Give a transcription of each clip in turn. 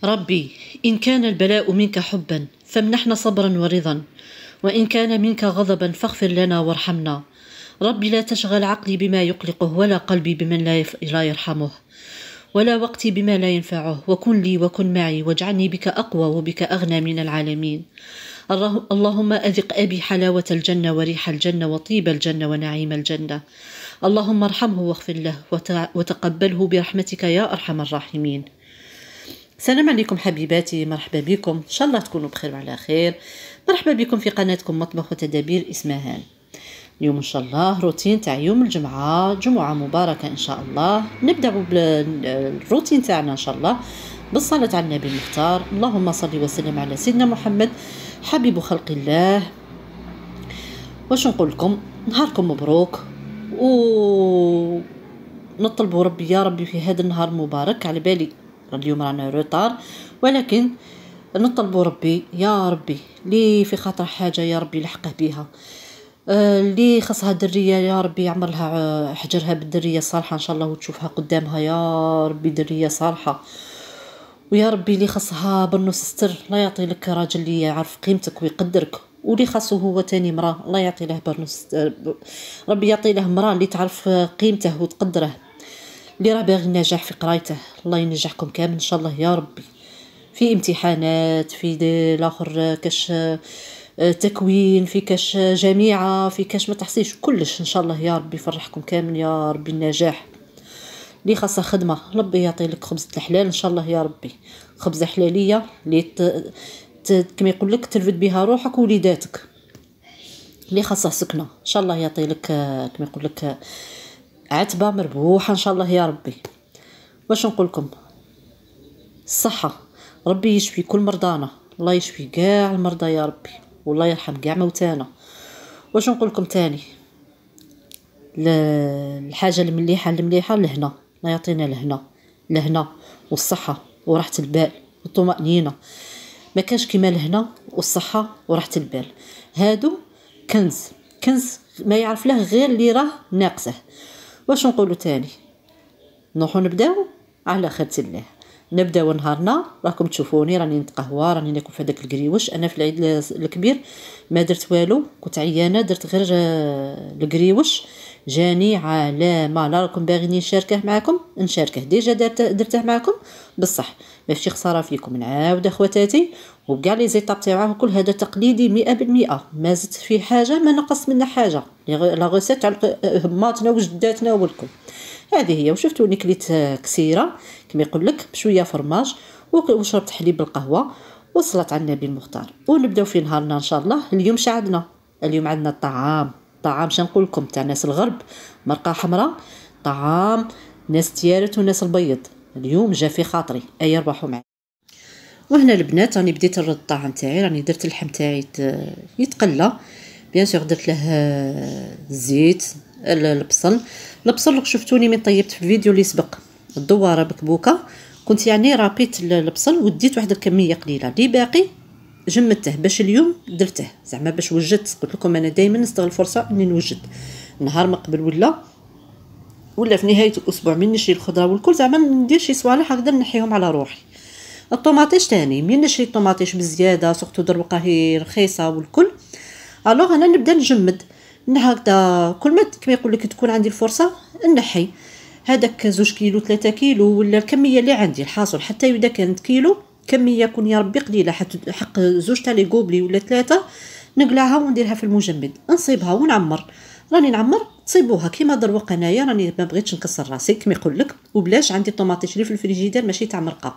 ربي، إن كان البلاء منك حبا فامنحنا صبرا ورضا، وإن كان منك غضبا فاغفر لنا وارحمنا. ربي، لا تشغل عقلي بما يقلقه، ولا قلبي بمن لا يرحمه، ولا وقتي بما لا ينفعه، وكن لي وكن معي، واجعلني بك أقوى وبك أغنى من العالمين. اللهم أذق أبي حلاوة الجنة وريح الجنة وطيب الجنة ونعيم الجنة. اللهم ارحمه واغفر له وتقبله برحمتك يا أرحم الراحمين. السلام عليكم حبيباتي، مرحبا بكم، ان شاء الله تكونوا بخير وعلى خير. مرحبا بكم في قناتكم مطبخ وتدابير اسمهان. اليوم ان شاء الله روتين تاع يوم الجمعه، جمعه مباركه ان شاء الله. نبدا بالروتين تاعنا ان شاء الله بالصلاه على النبي المختار. اللهم صل وسلم على سيدنا محمد حبيب خلق الله. واش نقول لكم؟ نهاركم مبروك، و نطلبوا ربي يا ربي في هذا النهار المبارك. على بالي اليوم رانا روطار، ولكن نطلبوا ربي يا ربي لي في خاطر حاجه يا ربي لحقه بها، اللي خصها دريه يا ربي يعمر لها حجرها بالدريه الصالحه ان شاء الله، وتشوفها قدامها يا ربي دريه صالحه. ويا ربي اللي خصها بالنص ستر، لا يعطي لك راجل اللي يعرف قيمتك ويقدرك، واللي خاصه هو تاني مراه الله يعطي له برنس، ربي يعطي له مراه اللي تعرف قيمته وتقدره، اللي راه باغي النجاح في قرايته. الله ينجحكم كامل ان شاء الله يا ربي، في امتحانات، في الاخر كاش تكوين، في كاش جامعه، في كاش ما تحصيش كلش ان شاء الله يا ربي يفرحكم كامل يا ربي النجاح. اللي خاصها خدمه ربي يعطي لك خبزه الحلال ان شاء الله يا ربي، خبزه حلاليه اللي كما يقول لك ترفد بها روحك ووليداتك. اللي خاصها سكنه ان شاء الله يعطي لك كما يقول لك عتبه مربوحه ان شاء الله يا ربي. واش نقول لكم؟ الصحه، ربي يشفي كل مرضانا، الله يشفي كاع المرضى يا ربي، والله يرحم كاع موتانا. واش نقول لكم تاني؟ الحاجه المليحه لهنا، الله يعطينا الهنا والصحه وراحه البال والطمانينه. ما كانش كيما الهنا والصحه وراحه البال، هادو كنز ما يعرف له غير اللي راه ناقصه. واش نقولوا تاني؟ نروحوا نبداو على خيرة الله. نبداو نهارنا، راكم تشوفوني راني نتقهوى، راني ناكل في هذاك القريوش. انا في العيد الكبير ما درت والو، كنت عيانه، درت غير القريوش جاني علامه. لا راكم باغيين نشاركه معكم نشاركه، ديجا درته معكم بصح ماشي خساره فيكم. نعاود اخواتاتي وكاع لي زيطاب تاعه كل هذا تقليدي 100%، ما زدت فيه حاجه، ما نقص منه حاجه. لا غوسيت تاع ماتنا وجداتنا والكل هذه هي. وشفتوني كليت كسيره كما يقول لك بشويه فرماج، وشربت حليب بالقهوه وصلت على النبي المختار. ونبداو في نهارنا ان شاء الله. اليوم شعدنا، اليوم عندنا طعام شنقول لكم تاع ناس الغرب، مرقه حمراء، طعام ناس تيارت وناس البيض. اليوم جا في خاطري اي ربحوا معي. وهنا البنات راني بديت نرد الطعام تاعي، راني درت اللحم تاعي يتقلى بيان سور، درت له الزيت، البصل شفتوني من طيبت في الفيديو اللي سبق الدواره بكبوكه، كنت يعني رابيت البصل وديت واحد الكميه قليله، اللي باقي جمدته باش اليوم درته زعما باش وجدت. قلت لكم انا دائما نستغل الفرصه اني نوجد نهار ما قبل ولا في نهايه الاسبوع من نشري الخضره والكل، زعما ندير شي صوالح هكذا نحيهم على روحي. الطوماطيش تاني من نشري الطوماطيش بزياده، سورتو دروقه هي رخيصه والكل، الوغ انا نبدا نجمد هكذا كل ما كما يقول لك تكون عندي الفرصه نحي هذاك 2 كيلو 3 كيلو ولا الكميه اللي عندي الحاصل. حتى اذا كانت كيلو كميه يكون يا ربي قليله، حق 2 تاع لي غوبلي ولا 3 نقلعها ونديرها في المجمد، نصيبها ونعمر. راني نعمر تصيبوها كيما دروق انايا، راني ما بغيتش نكسر راسي كما يقول لك، وبلاش عندي طوماطيش اللي في الفريجيدير ماشي تاع مرقه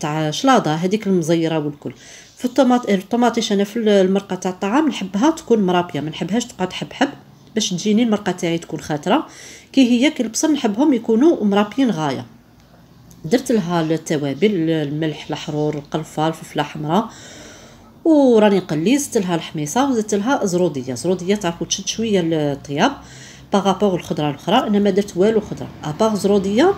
تاع شلاضه هذيك المزيره والكل. في الطوماطيش انا في المرقه تاع الطعام نحبها تكون مرابيه، ما نحبهاش تقعد حب باش تجيني المرقه تاعي تكون خاتره كي هي. كي البصل نحبهم يكونوا مرابين غايه. درت لها التوابل، الملح، الحرور، القرفه، الفلفله حمراء، وراني نقلي. زدت لها الحميصه وزدت لها زروديه تعرفوا تشد شويه الطياب باغابوغ الخضره الاخرى. انا ما درت والو خضره اباغ زروديه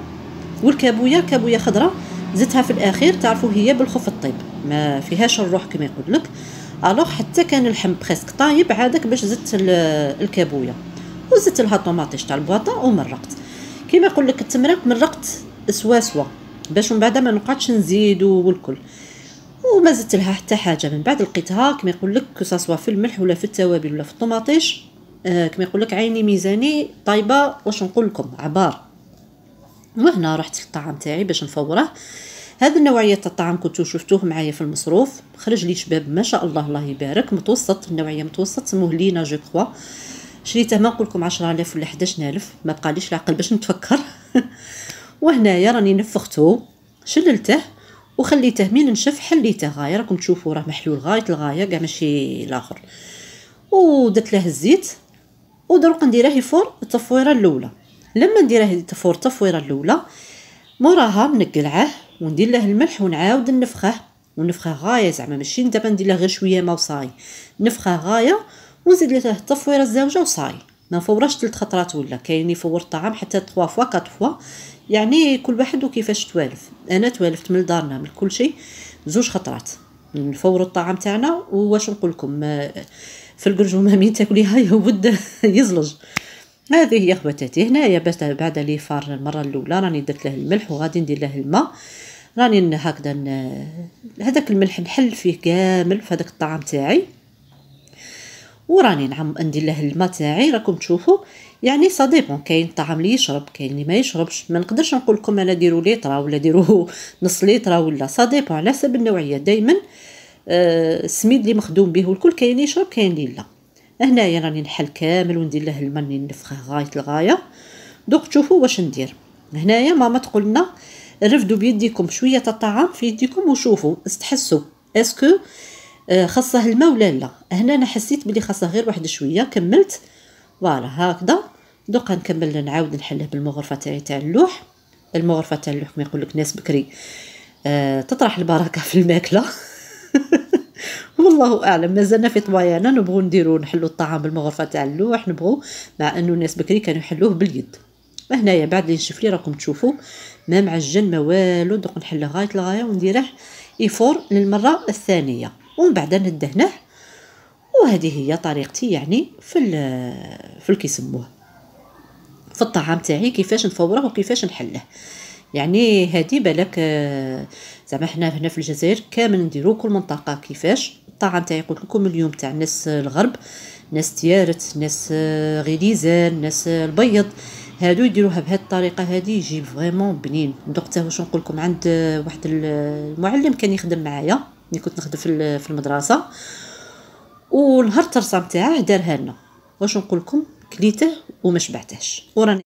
والكابويه خضره زدتها في الاخير، تعرفوا هي بالخف الطيب ما فيهاش الروح كما يقول لك. الوغ حتى كان اللحم بريسك طايب عادك باش زدت الكابويه، وزدت لها طوماطيش تاع البواطه ومرقت كما يقول لك التمرق. مرقت سوا باش من بعد ما نقعدش نزيد والكل. وما زدت لها حتى حاجه من بعد، لقيتها كما يقول لك كساسوا في الملح ولا في التوابل ولا في الطوماطيش، كما يقول لك عيني ميزاني طيبه، واش نقول لكم عبار. وهنا رحت للطعام تاعي باش نفوره. هذا النوعيه تاع الطعام كنتو شفتوه معايا في المصروف، خرج لي شباب ما شاء الله الله يبارك، متوسط النوعيه، متوسط سموه لينا جو كخوا. شريته ما نقول لكم 10000 ولا 11000، ما بقاليش العقل باش نتفكر. وهنايا راني نفختو، شللته وخليته من نشف، حليته غايه، راكم تشوفوا راه محلول غايه الغايه كاع ماشي الاخر. ودرت له الزيت ودرك نديره يفور التفويره الاولى. لما نديره يفور التفويره الاولى موراها نقلعه وندير له الملح ونعاود ونفخه غايه، زعما ماشي دابا ندير له غير شويه ما وصاي، نفخه غايه ونزيد له التفويره الزوجه وصاي. ما نفورش 3 خطرات، ولا كاين يفور الطعام حتى 3 فوا 4 فوا، يعني كل واحد وكيفاش توالف. انا توالفت من دارنا من كل شيء 2 خطرات نفور الطعام تاعنا. واش نقول لكم في القرجومه مين تاكليها يود يزلج. هذه هي خواتاتي. هنايا باش بعد لي فار المره الاولى راني درت له الملح وغادي ندير له الماء، راني هكذا هذاك الملح نحل فيه كامل في هذاك الطعام تاعي، وراني ندير له الماء تاعي. راكم تشوفوا يعني صديقون، كاين طعام اللي يشرب كاين اللي ما يشربش، ما نقدرش نقول لكم انا ديروا لتر ولا ديروا نص لتر ولا، صديقون على حسب النوعيه. دائما السميد اللي مخدوم به والكل، كاين يشرب كاين اللي لا. هنايا راني نحل كامل وندير له الماء نفخه غايه الغايه. دوك تشوفوا واش ندير. هنايا ماما تقول لنا رفدوا بيديكم شويه تاع الطعام في يديكم وشوفوا استحسوا اسكو خاصه الماء ولا لا. هنا انا حسيت بلي خاصه غير واحد شويه، كملت فوالا هكذا. دوك نكمل نعاود نحله بالمغرفه تاعي تاع اللوح. المغرفه تاع اللوح كما يقول لك ناس بكري تطرح البركه في الماكله. والله اعلم، مازلنا في طوايانا نبغوا نديروا نحلوا الطعام بالمغرفه تاع اللوح، نبغوا، مع انه الناس بكري كانوا يحلوه باليد. هنايا بعد اللي نشوف لي راكم تشوفوا ما معجن ما والو. دوك نحله غايه الغايه ونديره يفور للمره الثانيه ومن بعد ندهنه. وهذه هي طريقتي يعني في كيسموه في الطعام تاعي، كيفاش نفوره وكيفاش نحله. يعني هذه بالك زعما حنا هنا في الجزائر كامل نديرو كل منطقه كيفاش الطعام تاعي. قلت لكم اليوم تاع ناس الغرب، ناس تيارت، ناس غليزان، ناس البيض، هادو يديروها بهذه الطريقه هذه يجي فريمون بنين. دقته واش نقول لكم عند واحد المعلم كان يخدم معايا ملي كنت نخدم في المدرسه، ونهار الترسام تاعه دارها لنا. واش نقول لكم كليته وما شبعتهش. وراني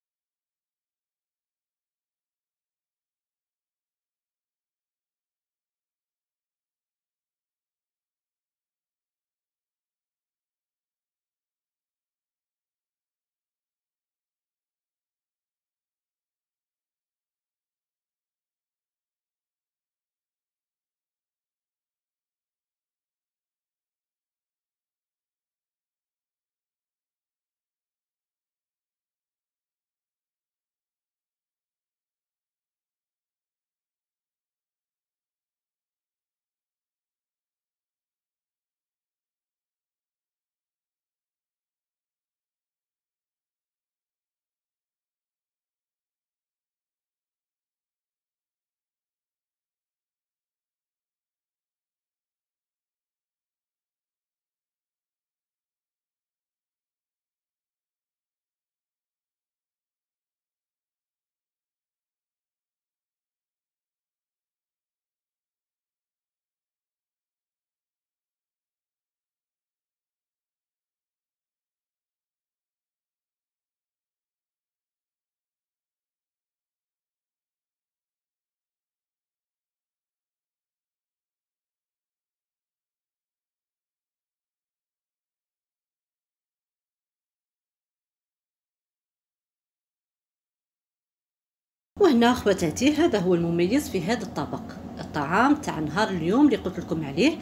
وهنا خواتاتي هذا هو المميز في هذا الطبق، الطعام تاع نهار اليوم اللي قلت لكم عليه،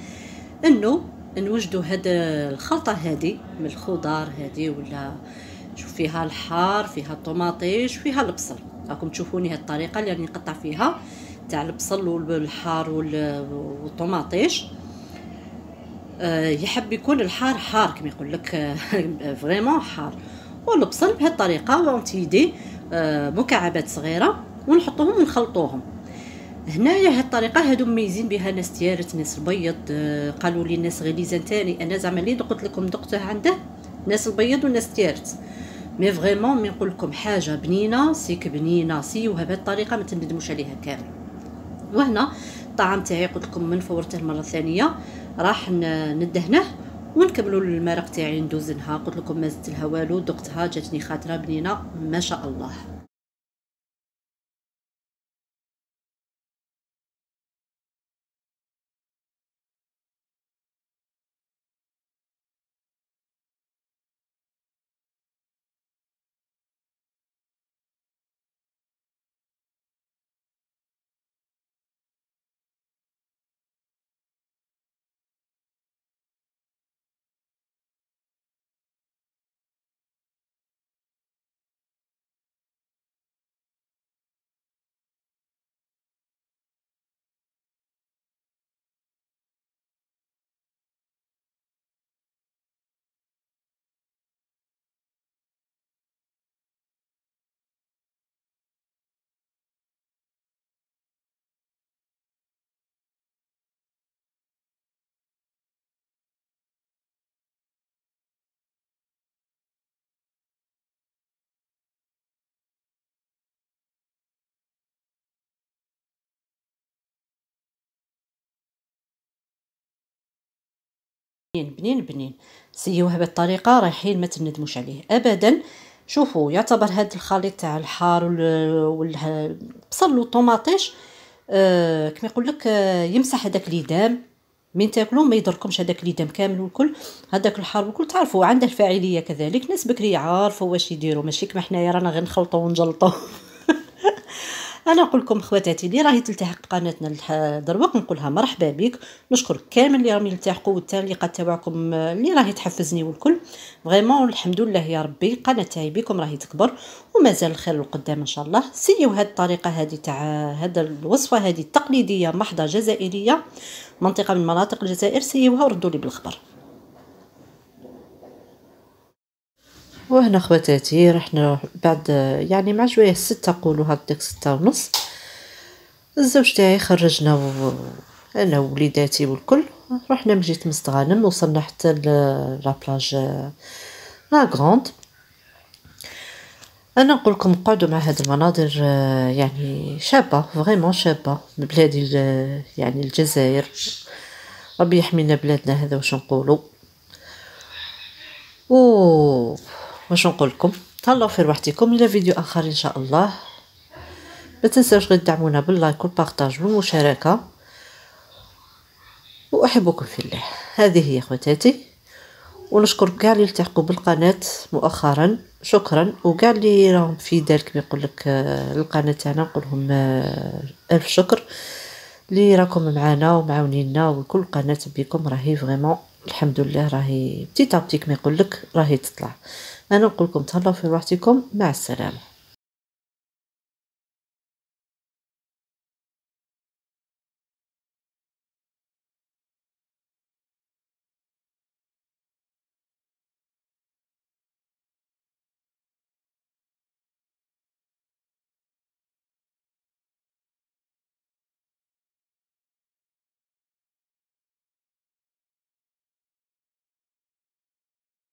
انه نوجدوا هذا الخلطه هذه من الخضار هذه، ولا شوف فيها الحار، فيها الطوماطيش، فيها البصل. راكم تشوفوني هذه الطريقه اللي راني نقطع فيها تاع البصل والحار والطوماطيش. يحب يكون الحار حار كما يقول لك فريمون حار، والبصل بهذه الطريقه اونتيدي مكعبات صغيره ونحطوهم ونخلطوهم. هنايا هاد الطريقه هادو مميزين بها ناس تيارت ناس البيض. قالوا لي الناس غليزان تاني، انا زعما اللي قلت لكم دقته عنده ناس البيض وناس تيارت. مي فريمون مي نقول لكم حاجه بنينه سيك بنينه سيوها بهذه الطريقه ما تندموش عليها كامل. وهنا الطعام تاعي قلت لكم من فورته المره الثانيه راح ندهنه ونكملوا المرق تاعي ندوزنها. قلت لكم ما زدت لها والو، دقتها جاتني خاطره بنينه ما شاء الله. بنين بنين سيوها بالطريقه رايحين ما تندموش عليه ابدا. شوفوا يعتبر هذا الخليط تاع الحار والبصل والطوماطيش كما يقول لك يمسح هذاك ليدام من تاكلوا ما يضركمش هذاك ليدام كامل والكل. هذاك الحار والكل تعرفوا عنده الفاعليه كذلك. ناس بكري عارفوا واش يديروا، ماشي كما حنايا رانا غير نخلطوا ونجلطوا. انا نقول لكم خواتاتي اللي راهي تلتحق قناتنا دروك نقولها مرحبا بك. نشكر كامل اللي راهم يلتحقوا والتعليقات تاعكم اللي راهي تحفزني والكل. فريمون الحمد لله يا ربي قناه تاعي بكم راهي تكبر ومازال الخير القدام ان شاء الله. سيو هذه الطريقه هذه تاع هذا الوصفه هذه التقليديه محضه جزائريه منطقه من مناطق الجزائر. سيوها وردوا لي بالخبر. وهنا خواتاتي رحنا بعد يعني مع شويه 6 قولوا هكذاك 6:30 الزوج تاعي خرجنا انا ووليداتي والكل. رحنا من جهه مستغانم وصلنا حتى لابلاج لا غروند. انا نقول لكم قعدوا مع هذه المناظر يعني شابه فريمون شابه بلادي يعني الجزائر. ربي يحمينا بلادنا هذا واش نقولوا. واش نقول لكم تهلاو في روحتكم الى فيديو اخر ان شاء الله. ما تنساوش غير تدعمونا باللايك والبارطاج والمشاركه واحبكم في الله. هذه هي خواتاتي ونشكر كاع اللي التحقوا بالقناه مؤخرا شكرا. وكاع اللي راهم في دارك يقول لك القناه تاعنا نقول لهم الف شكر اللي راكم معنا ومعاونينا. وكل قناه بكم راهي فريمون الحمد لله راهي بتي كما يقول لك راهي تطلع. انا نقول لكم تهلاو في روحتكم مع السلامه.